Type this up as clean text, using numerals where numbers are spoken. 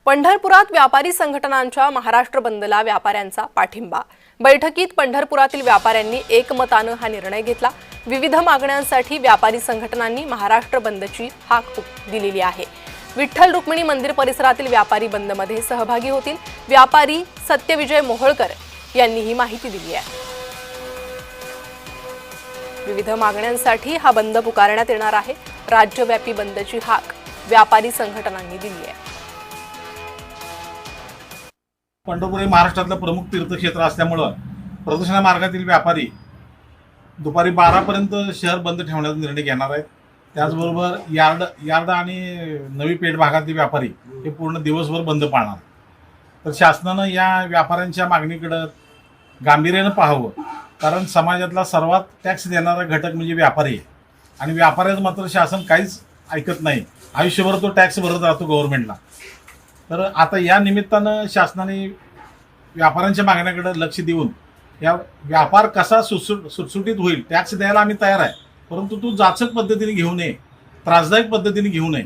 पंढरपुरात व्यापारी संघटनांच्या महाराष्ट्र बंदला व्यापाऱ्यांचा पाठिंबा। बैठकीत पंढरपुरातील व्यापाऱ्यांनी एकमतानं हा निर्णय घेतला। विविध मागण्यांसाठी व्यापारी संघटनांनी महाराष्ट्र बंदची हाक दिलेली आहे। विठ्ठल रुक्मिणी मंदिर परिसरातील व्यापारी बंदमध्ये सहभागी होतील। व्यापारी सत्यविजय मोहोळकर यांनी ही माहिती दिली आहे। विविध मागण्यांसाठी हा बंद पुकारण्यात येणार आहे। राज्यव्यापी बंदची हाक व्यापारी संघटनांनी दिली आहे। पंढरपूर हे महाराष्ट्रातलं प्रमुख तीर्थक्षेत्र असल्यामुळे प्रदक्षिणा मार्गातील व्यापारी दुपारी 12 पर्यंत शहर बंद ठेवण्याचा निर्णय घेणार आहेत। त्याचबरोबर यार्ड आणि नवी पेठ भागातील व्यापारी हे पूर्ण दिवसभर बंद पाळणार। तर शासनानं या व्यापाऱ्यांच्या मागणीकडे गांभीर्यानं पाहावं, कारण समाजातला सर्वात टॅक्स देणारा घटक म्हणजे व्यापारी आहे आणि व्यापाऱ्याचं मात्र शासन काहीच ऐकत नाही। आयुष्यभर तो टॅक्स भरत राहतो गव्हर्नमेंटला। तर आता या निमित्तानं शासनाने व्यापाऱ्यांच्या मागण्याकडे लक्ष देऊन या व्यापार कसा सुटसुटीत होईल, टॅक्स द्यायला आम्ही तयार आहे, परंतु तो जाचक पद्धतीने घेऊ नये, त्रासदायक पद्धतीने घेऊ नये।